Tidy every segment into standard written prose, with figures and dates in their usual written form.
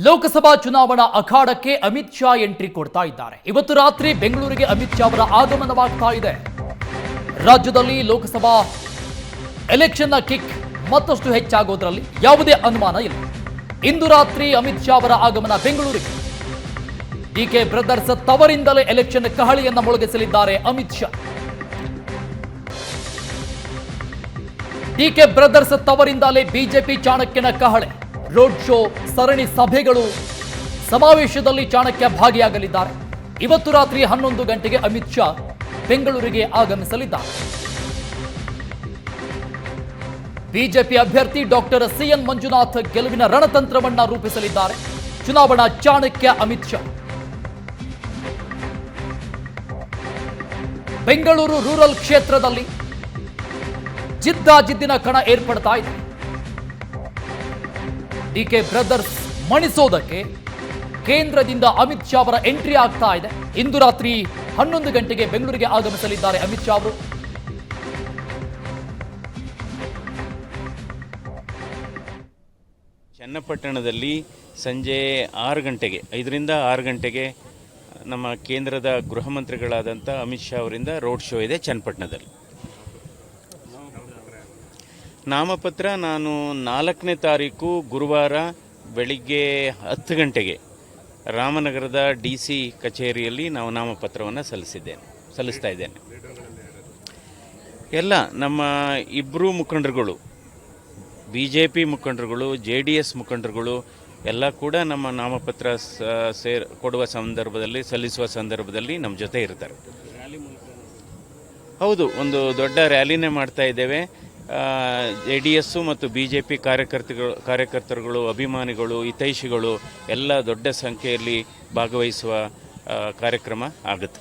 ಲೋಕಸಭಾ ಚುನಾವಣಾ ಅಖಾಡಕ್ಕೆ ಅಮಿತ್ ಶಾ ಎಂಟ್ರಿ ಕೊಡ್ತಾ ಇದ್ದಾರೆ. ಇವತ್ತು ರಾತ್ರಿ ಬೆಂಗಳೂರಿಗೆ ಅಮಿತ್ ಶಾ ಅವರ ಆಗಮನವಾಗ್ತಾ ಇದೆ. ರಾಜ್ಯದಲ್ಲಿ ಲೋಕಸಭಾ ಎಲೆಕ್ಷನ್ನ ಕಿಕ್ ಮತ್ತಷ್ಟು ಹೆಚ್ಚಾಗೋದ್ರಲ್ಲಿ ಯಾವುದೇ ಅನುಮಾನ ಇಲ್ಲ. ಇಂದು ರಾತ್ರಿ ಅಮಿತ್ ಶಾ ಅವರ ಆಗಮನ ಬೆಂಗಳೂರಿಗೆ. ಡಿಕೆ ಬ್ರದರ್ಸ್ ತವರಿಂದಲೇ ಎಲೆಕ್ಷನ್ ಕಹಳಿಯನ್ನ ಮೊಳಗಿಸಲಿದ್ದಾರೆ ಅಮಿತ್ ಶಾ. ಡಿಕೆ ಬ್ರದರ್ಸ್ ತವರಿಂದಲೇ ಬಿಜೆಪಿ ಚಾಣಕ್ಯನ ಕಹಳೆ. ರೋಡ್ ಶೋ, ಸರಣಿ ಸಭೆಗಳು, ಸಮಾವೇಶದಲ್ಲಿ ಚಾಣಕ್ಯ ಭಾಗಿಯಾಗಲಿದ್ದಾರೆ. ಇವತ್ತು ರಾತ್ರಿ 11 ಗಂಟೆಗೆ ಅಮಿತ್ ಶಾ ಬೆಂಗಳೂರಿಗೆ ಆಗಮಿಸಲಿದ್ದಾರೆ. ಬಿಜೆಪಿ ಅಭ್ಯರ್ಥಿ ಡಾಕ್ಟರ್ ಸಿಎನ್ ಮಂಜುನಾಥ್ ಗೆಲುವಿನ ರಣತಂತ್ರವನ್ನ ರೂಪಿಸಲಿದ್ದಾರೆ. ಚುನಾವಣಾ ಚಾಣಕ್ಯ ಅಮಿತ್ ಶಾ. ಬೆಂಗಳೂರು ರೂರಲ್ ಕ್ಷೇತ್ರದಲ್ಲಿ ಜಿದ್ದಾಜಿದ್ದಿನ ಕಣ ಏರ್ಪಡ್ತಾ ಇದೆ. ಡಿಕೆ ಬ್ರದರ್ಸ್ ಮಣಿಸೋದಕ್ಕೆ ಕೇಂದ್ರದಿಂದ ಅಮಿತ್ ಶಾ ಅವರ ಎಂಟ್ರಿ ಆಗ್ತಾ ಇದೆ. ಇಂದು ರಾತ್ರಿ 11 ಗಂಟೆಗೆ ಬೆಂಗಳೂರಿಗೆ ಆಗಮಿಸಲಿದ್ದಾರೆ ಅಮಿತ್ ಶಾ ಅವರು. ಚನ್ನಪಟ್ಟಣದಲ್ಲಿ ಸಂಜೆ 6 ಗಂಟೆಗೆ 5ರಿಂದ 6 ಗಂಟೆಗೆ ನಮ್ಮ ಕೇಂದ್ರದ ಗೃಹ ಮಂತ್ರಿಗಳಾದಂಥ ಅಮಿತ್ ಶಾ ಅವರಿಂದ ರೋಡ್ ಶೋ ಇದೆ ಚನ್ನಪಟ್ಟಣದಲ್ಲಿ. ನಾಮಪತ್ರ ನಾನು 4ನೇ ತಾರೀಕು ಗುರುವಾರ ಬೆಳಿಗ್ಗೆ 10 ಗಂಟೆಗೆ ರಾಮನಗರದ DC ಕಚೇರಿಯಲ್ಲಿ ನಾವು ನಾಮಪತ್ರವನ್ನು ಸಲ್ಲಿಸ್ತಾ ಇದ್ದೇನೆ. ಎಲ್ಲ ನಮ್ಮ ಇಬ್ಬರು ಮುಖಂಡರುಗಳು, BJP ಮುಖಂಡರುಗಳು, JDS ಮುಖಂಡರುಗಳು ಎಲ್ಲ ಕೂಡ ನಮ್ಮ ನಾಮಪತ್ರ ಸಲ್ಲಿಸುವ ಸಂದರ್ಭದಲ್ಲಿ ನಮ್ಮ ಜೊತೆ ಇರ್ತಾರೆ. ಹೌದು, ಒಂದು ದೊಡ್ಡ ರ್ಯಾಲಿನೇ ಮಾಡ್ತಾ ಇದ್ದೇವೆ. JDS ಮತ್ತು BJP ಕಾರ್ಯಕರ್ತರುಗಳು, ಅಭಿಮಾನಿಗಳು, ಹಿತೈಷಿಗಳು ಎಲ್ಲ ದೊಡ್ಡ ಸಂಖ್ಯೆಯಲ್ಲಿ ಭಾಗವಹಿಸುವ ಕಾರ್ಯಕ್ರಮ ಆಗುತ್ತೆ.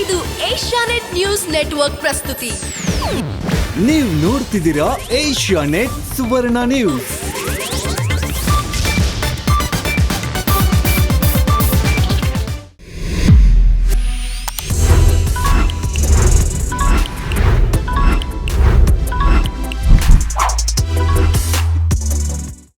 ಇದು ಏಷ್ಯಾನೆಟ್ ನ್ಯೂಸ್ ನೆಟ್ವರ್ಕ್ ಪ್ರಸ್ತುತಿ. ನೀವು ನೋಡ್ತಿದ್ದೀರಾ ಏಷ್ಯಾನೆಟ್ ಸುವರ್ಣ ನ್ಯೂಸ್.